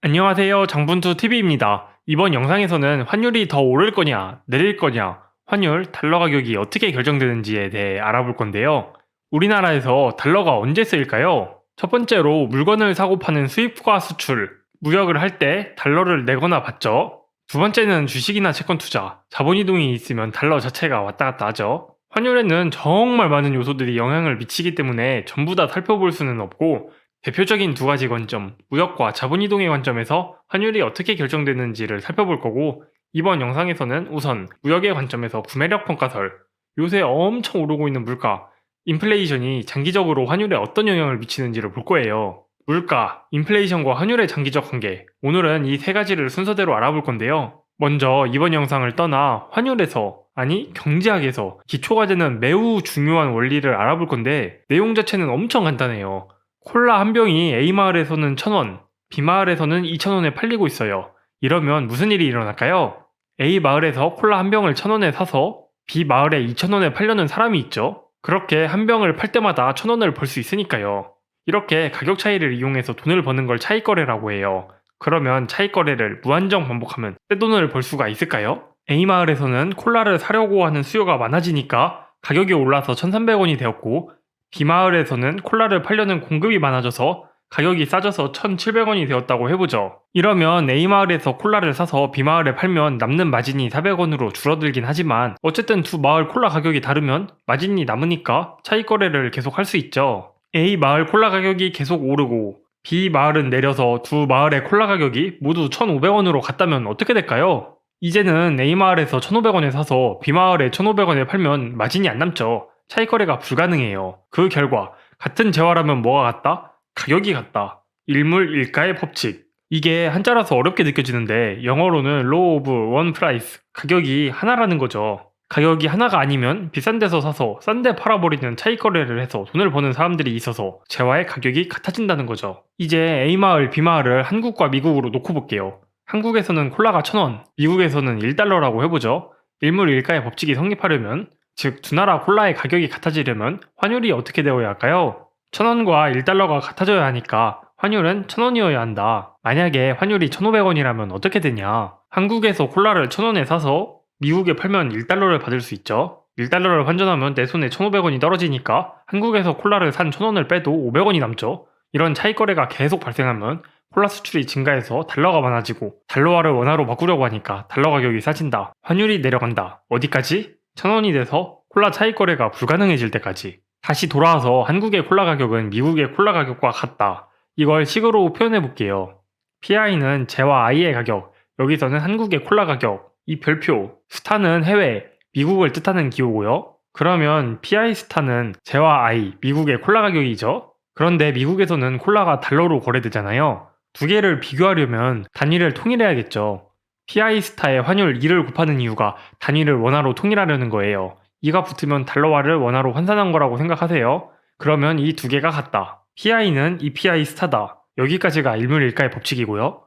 안녕하세요. 장분투TV입니다. 이번 영상에서는 환율이 더 오를 거냐, 내릴 거냐, 환율, 달러 가격이 어떻게 결정되는지에 대해 알아볼 건데요. 우리나라에서 달러가 언제 쓰일까요? 첫 번째로 물건을 사고 파는 수입과 수출, 무역을 할 때 달러를 내거나 받죠. 두 번째는 주식이나 채권 투자, 자본이동이 있으면 달러 자체가 왔다 갔다 하죠. 환율에는 정말 많은 요소들이 영향을 미치기 때문에 전부 다 살펴볼 수는 없고 대표적인 두 가지 관점, 무역과 자본이동의 관점에서 환율이 어떻게 결정되는지를 살펴볼 거고, 이번 영상에서는 우선 무역의 관점에서 구매력 평가설, 요새 엄청 오르고 있는 물가, 인플레이션이 장기적으로 환율에 어떤 영향을 미치는지를 볼 거예요. 물가, 인플레이션과 환율의 장기적 관계, 오늘은 이 세 가지를 순서대로 알아볼 건데요. 먼저 이번 영상을 떠나 환율에서, 아니 경제학에서 기초가 되는 매우 중요한 원리를 알아볼 건데, 내용 자체는 엄청 간단해요. 콜라 한 병이 A마을에서는 1,000원, B마을에서는 2,000원에 팔리고 있어요. 이러면 무슨 일이 일어날까요? A마을에서 콜라 한 병을 1,000원에 사서 B마을에 2,000원에 팔려는 사람이 있죠. 그렇게 한 병을 팔 때마다 1,000원을 벌 수 있으니까요. 이렇게 가격 차이를 이용해서 돈을 버는 걸 차익거래라고 해요. 그러면 차익거래를 무한정 반복하면 떼돈을 벌 수가 있을까요? A마을에서는 콜라를 사려고 하는 수요가 많아지니까 가격이 올라서 1,300원이 되었고, B마을에서는 콜라를 팔려는 공급이 많아져서 가격이 싸져서 1,700원이 되었다고 해보죠. 이러면 A마을에서 콜라를 사서 B마을에 팔면 남는 마진이 400원으로 줄어들긴 하지만 어쨌든 두 마을 콜라 가격이 다르면 마진이 남으니까 차익거래를 계속 할 수 있죠. A마을 콜라 가격이 계속 오르고 B마을은 내려서 두 마을의 콜라 가격이 모두 1,500원으로 갔다면 어떻게 될까요? 이제는 A마을에서 1,500원에 사서 B마을에 1,500원에 팔면 마진이 안 남죠. 차익거래가 불가능해요. 그 결과 같은 재화라면 뭐가 같다? 가격이 같다. 일물일가의 법칙. 이게 한자라서 어렵게 느껴지는데 영어로는 Law of One Price. 가격이 하나라는 거죠. 가격이 하나가 아니면 비싼 데서 사서 싼 데 팔아버리는 차익거래를 해서 돈을 버는 사람들이 있어서 재화의 가격이 같아진다는 거죠. 이제 A마을, B마을을 한국과 미국으로 놓고 볼게요. 한국에서는 콜라가 1,000원, 미국에서는 1달러라고 해보죠. 일물일가의 법칙이 성립하려면, 즉 두 나라 콜라의 가격이 같아지려면 환율이 어떻게 되어야 할까요? 1,000원과 1달러가 같아져야 하니까 환율은 1,000원이어야 한다. 만약에 환율이 1,500원이라면 어떻게 되냐? 한국에서 콜라를 1,000원에 사서 미국에 팔면 1달러를 받을 수 있죠. 1달러를 환전하면 내 손에 1,500원이 떨어지니까 한국에서 콜라를 산 1,000원을 빼도 500원이 남죠. 이런 차익거래가 계속 발생하면 콜라 수출이 증가해서 달러가 많아지고 달러화를 원화로 바꾸려고 하니까 달러 가격이 싸진다. 환율이 내려간다. 어디까지? 1,000원이 돼서 콜라 차익거래가 불가능해질 때까지. 다시 돌아와서 한국의 콜라 가격은 미국의 콜라 가격과 같다. 이걸 식으로 표현해 볼게요. PI는 재와 I의 가격, 여기서는 한국의 콜라 가격, 이 별표, 스타는 해외, 미국을 뜻하는 기호고요. 그러면 PI 스타는 재와 I, 미국의 콜라 가격이죠. 그런데 미국에서는 콜라가 달러로 거래되잖아요. 두 개를 비교하려면 단위를 통일해야겠죠. PI 스타의 환율 2를 곱하는 이유가 단위를 원화로 통일하려는 거예요. 2가 붙으면 달러화를 원화로 환산한 거라고 생각하세요. 그러면 이 두 개가 같다. PI는 EPI 스타다. 여기까지가 일물일가의 법칙이고요.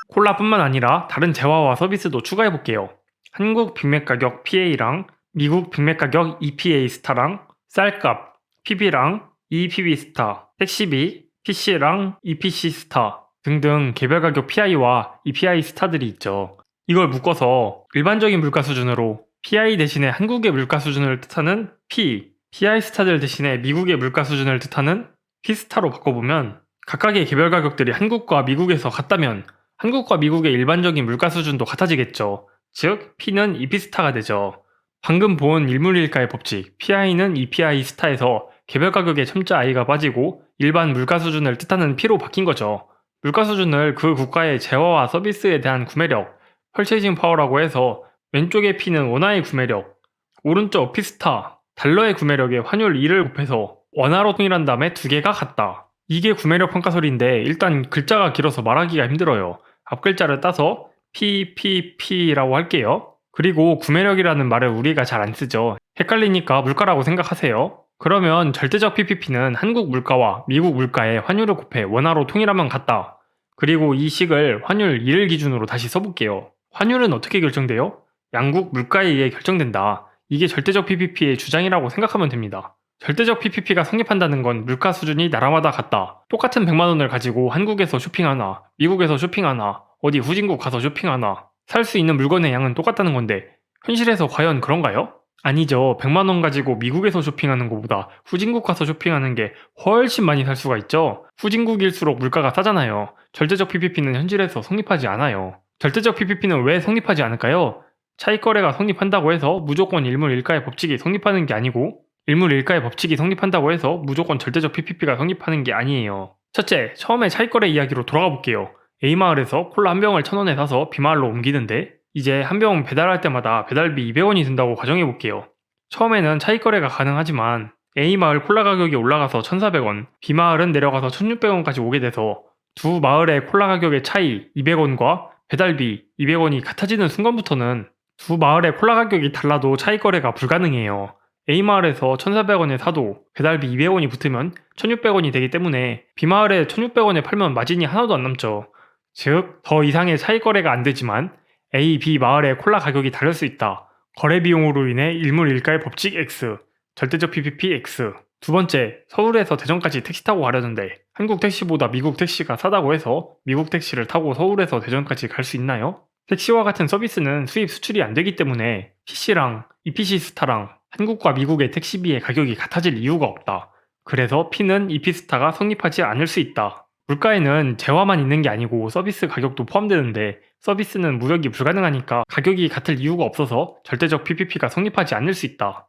콜라뿐만 아니라 다른 재화와 서비스도 추가해 볼게요. 한국 빅맥 가격 PA랑 미국 빅맥 가격 EPA 스타랑 쌀값 PB랑 EPB 스타, 택시비 PC랑 EPC 스타 등등 개별 가격 PI와 EPI 스타들이 있죠. 이걸 묶어서 일반적인 물가 수준으로 PI 대신에 한국의 물가 수준을 뜻하는 P, PI 스타들 대신에 미국의 물가 수준을 뜻하는 P스타로 바꿔보면 각각의 개별 가격들이 한국과 미국에서 같다면 한국과 미국의 일반적인 물가 수준도 같아지겠죠. 즉, P는 EP스타가 되죠. 방금 본 일물일가의 법칙, PI는 EPI 스타에서 개별 가격의 첨자 i가 빠지고 일반 물가 수준을 뜻하는 P로 바뀐 거죠. 물가 수준을 그 국가의 재화와 서비스에 대한 구매력, 펄체이징 파워라고 해서 왼쪽의 P는 원화의 구매력, 오른쪽 P스타, 달러의 구매력에 환율 2를 곱해서 원화로 통일한 다음에 두 개가 같다. 이게 구매력 평가설인데 일단 글자가 길어서 말하기가 힘들어요. 앞글자를 따서 PPP라고 할게요. 그리고 구매력이라는 말을 우리가 잘 안 쓰죠. 헷갈리니까 물가라고 생각하세요. 그러면 절대적 PPP는 한국 물가와 미국 물가의 환율을 곱해 원화로 통일하면 같다. 그리고 이 식을 환율 2를 기준으로 다시 써볼게요. 환율은 어떻게 결정돼요? 양국 물가에 의해 결정된다. 이게 절대적 PPP의 주장이라고 생각하면 됩니다. 절대적 PPP가 성립한다는 건 물가 수준이 나라마다 같다. 똑같은 100만 원을 가지고 한국에서 쇼핑하나, 미국에서 쇼핑하나, 어디 후진국 가서 쇼핑하나, 살 수 있는 물건의 양은 똑같다는 건데 현실에서 과연 그런가요? 아니죠. 100만 원 가지고 미국에서 쇼핑하는 것보다 후진국 가서 쇼핑하는 게 훨씬 많이 살 수가 있죠. 후진국일수록 물가가 싸잖아요. 절대적 PPP는 현실에서 성립하지 않아요. 절대적 PPP는 왜 성립하지 않을까요? 차익거래가 성립한다고 해서 무조건 일물일가의 법칙이 성립하는 게 아니고 일물일가의 법칙이 성립한다고 해서 무조건 절대적 PPP가 성립하는 게 아니에요. 첫째, 처음에 차익거래 이야기로 돌아가 볼게요. A마을에서 콜라 한 병을 1,000원에 사서 B마을로 옮기는데 이제 한 병 배달할 때마다 배달비 200원이 든다고 가정해 볼게요. 처음에는 차익거래가 가능하지만 A마을 콜라 가격이 올라가서 1,400원, B마을은 내려가서 1,600원까지 오게 돼서 두 마을의 콜라 가격의 차이 200원과 배달비 200원이 같아지는 순간부터는 두 마을의 콜라 가격이 달라도 차익거래가 불가능해요. A마을에서 1,400원에 사도 배달비 200원이 붙으면 1,600원이 되기 때문에 B마을에 1,600원에 팔면 마진이 하나도 안 남죠. 즉, 더 이상의 차익거래가 안 되지만 A, B 마을의 콜라 가격이 다를 수 있다. 거래 비용으로 인해 일물일가의 법칙 X, 절대적 PPP X. 두 번째, 서울에서 대전까지 택시 타고 가려는데 한국 택시보다 미국 택시가 싸다고 해서 미국 택시를 타고 서울에서 대전까지 갈 수 있나요? 택시와 같은 서비스는 수입 수출이 안 되기 때문에 PC랑 EPC 스타랑 한국과 미국의 택시비의 가격이 같아질 이유가 없다. 그래서 P는 EP스타가 성립하지 않을 수 있다. 물가에는 재화만 있는 게 아니고 서비스 가격도 포함되는데 서비스는 무역이 불가능하니까 가격이 같을 이유가 없어서 절대적 PPP가 성립하지 않을 수 있다.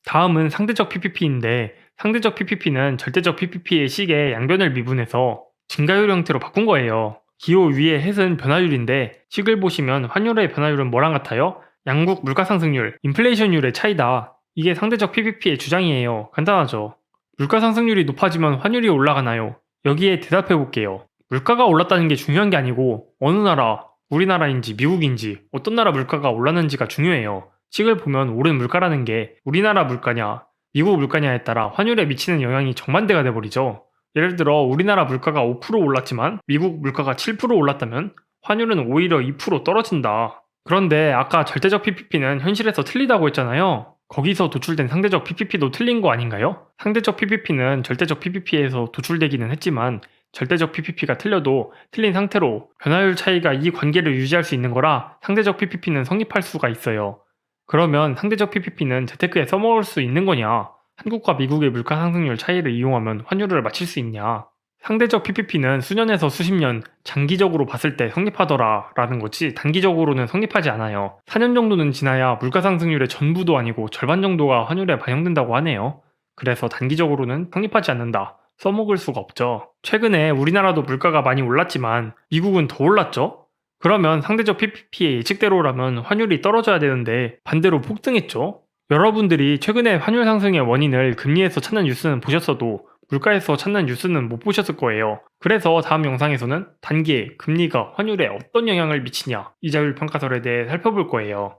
다음은 상대적 PPP인데 상대적 PPP는 절대적 PPP의 식의 양변을 미분해서 증가율 형태로 바꾼 거예요. 기호 위의 햇은 변화율인데 식을 보시면 환율의 변화율은 뭐랑 같아요? 양국 물가 상승률, 인플레이션율의 차이다. 이게 상대적 PPP의 주장이에요. 간단하죠. 물가 상승률이 높아지면 환율이 올라가나요? 여기에 대답해 볼게요. 물가가 올랐다는 게 중요한 게 아니고 어느 나라, 우리나라인지 미국인지 어떤 나라 물가가 올랐는지가 중요해요. 식을 보면 오른 물가라는 게 우리나라 물가냐, 미국 물가냐에 따라 환율에 미치는 영향이 정반대가 돼버리죠. 예를 들어 우리나라 물가가 5% 올랐지만 미국 물가가 7% 올랐다면 환율은 오히려 2% 떨어진다. 그런데 아까 절대적 PPP는 현실에서 틀리다고 했잖아요. 거기서 도출된 상대적 PPP도 틀린 거 아닌가요? 상대적 PPP는 절대적 PPP에서 도출되기는 했지만 절대적 PPP가 틀려도 틀린 상태로 변화율 차이가 이 관계를 유지할 수 있는 거라 상대적 PPP는 성립할 수가 있어요. 그러면 상대적 PPP는 재테크에 써먹을 수 있는 거냐? 한국과 미국의 물가 상승률 차이를 이용하면 환율을 맞출 수 있냐? 상대적 PPP는 수년에서 수십 년 장기적으로 봤을 때 성립하더라 라는 거지 단기적으로는 성립하지 않아요. 4년 정도는 지나야 물가 상승률의 전부도 아니고 절반 정도가 환율에 반영된다고 하네요. 그래서 단기적으로는 성립하지 않는다. 써먹을 수가 없죠. 최근에 우리나라도 물가가 많이 올랐지만 미국은 더 올랐죠? 그러면 상대적 PPP의 예측대로라면 환율이 떨어져야 되는데 반대로 폭등했죠? 여러분들이 최근에 환율 상승의 원인을 금리에서 찾는 뉴스는 보셨어도 물가에서 찾는 뉴스는 못 보셨을 거예요. 그래서 다음 영상에서는 단기에 금리가 환율에 어떤 영향을 미치냐 이자율 평가설에 대해 살펴볼 거예요.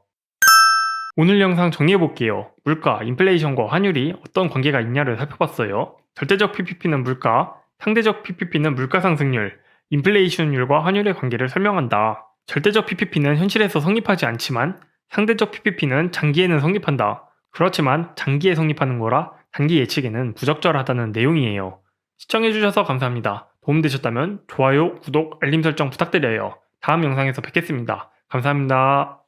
오늘 영상 정리해볼게요. 물가, 인플레이션과 환율이 어떤 관계가 있냐를 살펴봤어요. 절대적 PPP는 물가, 상대적 PPP는 물가 상승률, 인플레이션율과 환율의 관계를 설명한다. 절대적 PPP는 현실에서 성립하지 않지만 상대적 PPP는 장기에는 성립한다. 그렇지만 장기에 성립하는 거라 단기 예측에는 부적절하다는 내용이에요. 시청해주셔서 감사합니다. 도움되셨다면 좋아요, 구독, 알림 설정 부탁드려요. 다음 영상에서 뵙겠습니다. 감사합니다.